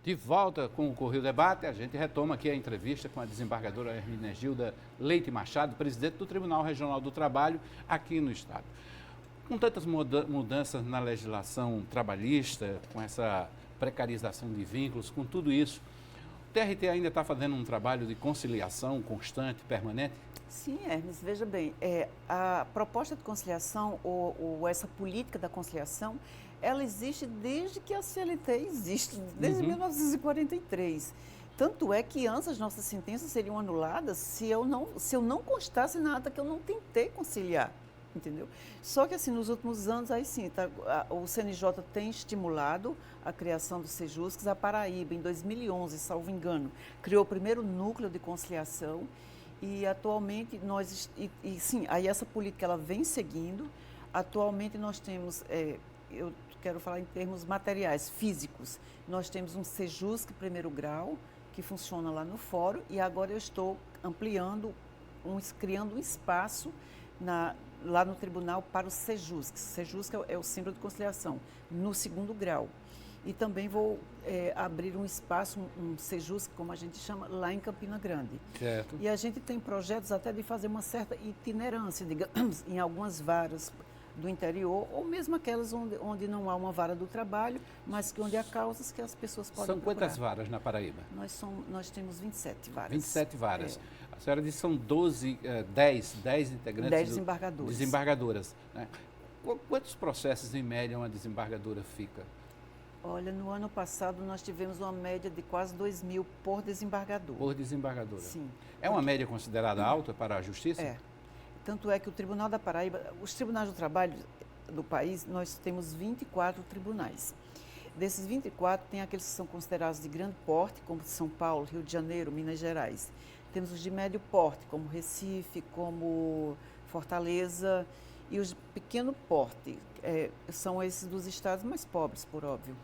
De volta com o Correio Debate, a gente retoma aqui a entrevista com a desembargadora Hermenegilda Leite Machado, presidente do Tribunal Regional do Trabalho aqui no Estado. Com tantas mudanças na legislação trabalhista, com essa precarização de vínculos, com tudo isso, o TRT ainda está fazendo um trabalho de conciliação constante, permanente? Sim, Hermes, veja bem, a proposta de conciliação ou essa política da conciliação, ela existe desde que a CLT existe, desde 1943. Tanto é que antes as nossas sentenças seriam anuladas se eu não constasse nada que eu não tentei conciliar, entendeu? Só que assim, nos últimos anos, aí sim, o CNJ tem estimulado a criação dos Sejuscs. A Paraíba, em 2011, salvo engano, criou o primeiro núcleo de conciliação. E atualmente sim, aí essa política ela vem seguindo. Atualmente nós temos, eu quero falar em termos materiais, físicos, nós temos um Sejusc primeiro grau, que funciona lá no fórum, e agora eu estou ampliando, criando um espaço lá no tribunal para o Sejusc. Sejusc é o Símbolo de Conciliação, no segundo grau. E também vou abrir um espaço, um Sejusc, como a gente chama, lá em Campina Grande. Certo. E a gente tem projetos até de fazer uma certa itinerância, digamos, em algumas varas do interior, ou mesmo aquelas onde não há uma vara do trabalho, mas onde há causas que as pessoas podem São quantas procurar. varas na Paraíba? Nós temos 27 varas. 27 varas. A senhora disse que são 10 integrantes. 10 desembargadores. Desembargadoras. Né? Quantos processos, em média, uma desembargadora fica? Olha, no ano passado nós tivemos uma média de quase 2.000 por desembargador. Por desembargadora? Sim. É uma média considerada alta para a Justiça? É. Tanto é que o Tribunal da Paraíba, os tribunais do trabalho do país, nós temos 24 tribunais. Desses 24, tem aqueles que são considerados de grande porte, como São Paulo, Rio de Janeiro, Minas Gerais. Temos os de médio porte, como Recife, como Fortaleza. E os de pequeno porte são esses dos estados mais pobres, por óbvio.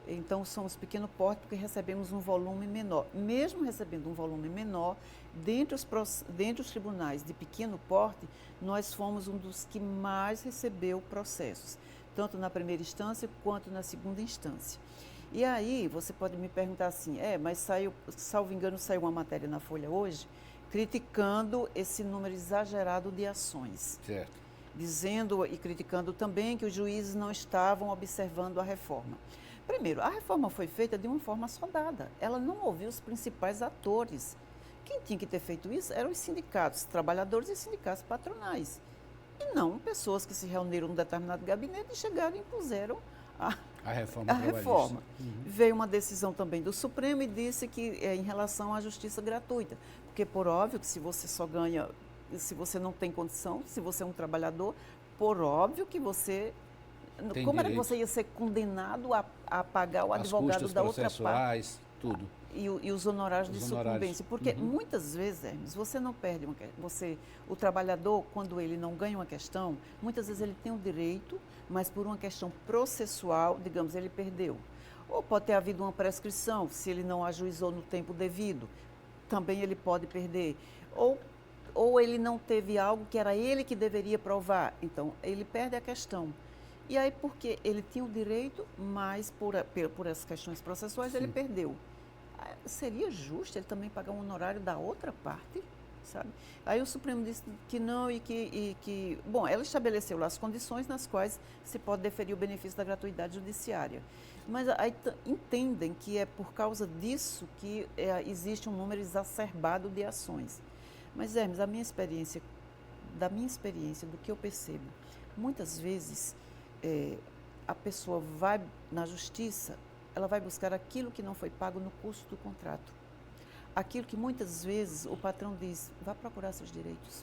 Então, são os pequeno porte porque recebemos um volume menor. Mesmo recebendo um volume menor, dentre os tribunais de pequeno porte, nós fomos um dos que mais recebeu processos, tanto na primeira instância quanto na segunda instância. E aí, você pode me perguntar assim, mas salvo engano, saiu uma matéria na Folha hoje, criticando esse número exagerado de ações. Certo. Dizendo e criticando também que os juízes não estavam observando a reforma. Primeiro, a reforma foi feita de uma forma assodada. Ela não ouviu os principais atores. Quem tinha que ter feito isso eram os sindicatos, trabalhadores e sindicatos patronais. E não pessoas que se reuniram num determinado gabinete e chegaram e impuseram a reforma. Veio uma decisão também do Supremo e disse que em relação à justiça gratuita. Porque, por óbvio, que se você só ganha... Se você não tem condição, se você é um trabalhador, por óbvio que você... Como era que você ia ser condenado a pagar o advogado da outra parte? Tudo. E os honorários de sucumbência. Porque muitas vezes, Hermes, você não perde o trabalhador, quando ele não ganha uma questão, muitas vezes ele tem o direito, mas por uma questão processual, digamos, ele perdeu. Ou pode ter havido uma prescrição, se ele não ajuizou no tempo devido, também ele pode perder. Ou ele não teve algo que era ele que deveria provar, então ele perde a questão. E aí, porque ele tinha o direito, mas por essas questões processuais, ele perdeu. Seria justo ele também pagar um honorário da outra parte, sabe? Aí o Supremo disse que não bom, ela estabeleceu lá as condições nas quais se pode deferir o benefício da gratuidade judiciária. Mas aí entendem que é por causa disso que existe um número exacerbado de ações. Mas, Hermes, da minha experiência, do que eu percebo, muitas vezes a pessoa vai na justiça, ela vai buscar aquilo que não foi pago no custo do contrato. Aquilo que muitas vezes o patrão diz, vá procurar seus direitos.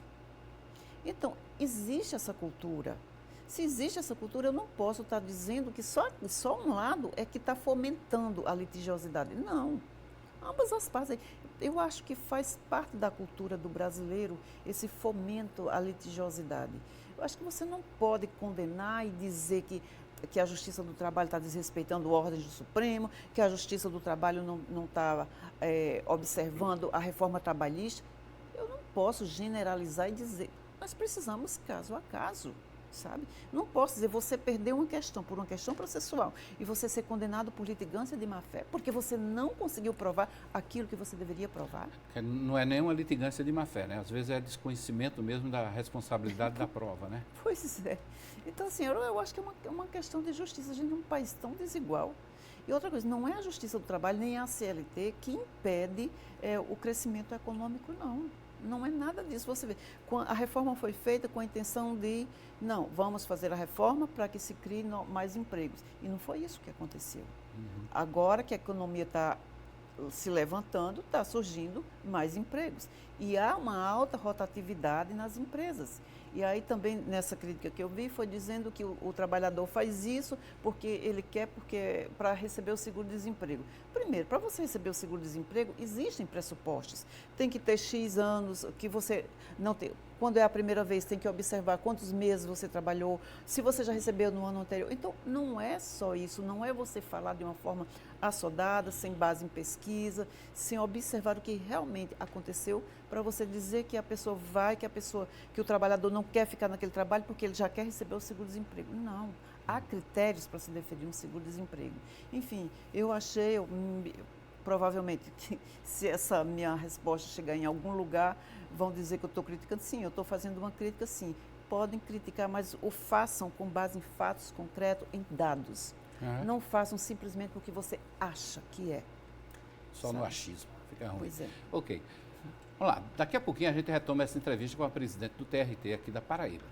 Então, existe essa cultura. Se existe essa cultura, eu não posso estar dizendo que só um lado é que está fomentando a litigiosidade. Não. Ambas as partes. Eu acho que faz parte da cultura do brasileiro esse fomento à litigiosidade. Eu acho que você não pode condenar e dizer que a Justiça do Trabalho está desrespeitando ordens do Supremo, que a Justiça do Trabalho não está observando a reforma trabalhista. Eu não posso generalizar e dizer, nós precisamos caso a caso. sabe? Não posso dizer, você perdeu uma questão por uma questão processual e você ser condenado por litigância de má-fé, porque você não conseguiu provar aquilo que você deveria provar. Não é nenhuma litigância de má-fé, né? Às vezes é desconhecimento mesmo da responsabilidade da prova, né? Pois é. Então, assim, eu acho que é uma questão de justiça. A gente é um país tão desigual. E outra coisa, não é a Justiça do Trabalho nem a CLT que impede o crescimento econômico, não. Não é nada disso. Você vê, a reforma foi feita com a intenção de, não, vamos fazer a reforma para que se crie mais empregos. E não foi isso que aconteceu. Agora que a economia está se levantando, está surgindo mais empregos. E há uma alta rotatividade nas empresas. E aí também, nessa crítica que eu vi, foi dizendo que o trabalhador faz isso porque ele quer, para receber o seguro-desemprego. Primeiro, para você receber o seguro-desemprego, existem pressupostos. Tem que ter X anos, que você não tem. Quando é a primeira vez, tem que observar quantos meses você trabalhou, se você já recebeu no ano anterior. Então, não é só isso, não é você falar de uma forma assodada, sem base em pesquisa, sem observar o que realmente aconteceu, para você dizer que a pessoa vai, que o trabalhador não quer ficar naquele trabalho porque ele já quer receber o seguro-desemprego. Não, há critérios para se definir um seguro-desemprego. Enfim, provavelmente, que se essa minha resposta chegar em algum lugar, vão dizer que eu estou criticando. Sim, eu estou fazendo uma crítica, sim. Podem criticar, mas o façam com base em fatos concretos, em dados. Não façam simplesmente porque você acha que é. Só no achismo. Fica ruim. Pois é. Ok. Vamos lá. Daqui a pouquinho a gente retoma essa entrevista com a presidente do TRT aqui da Paraíba.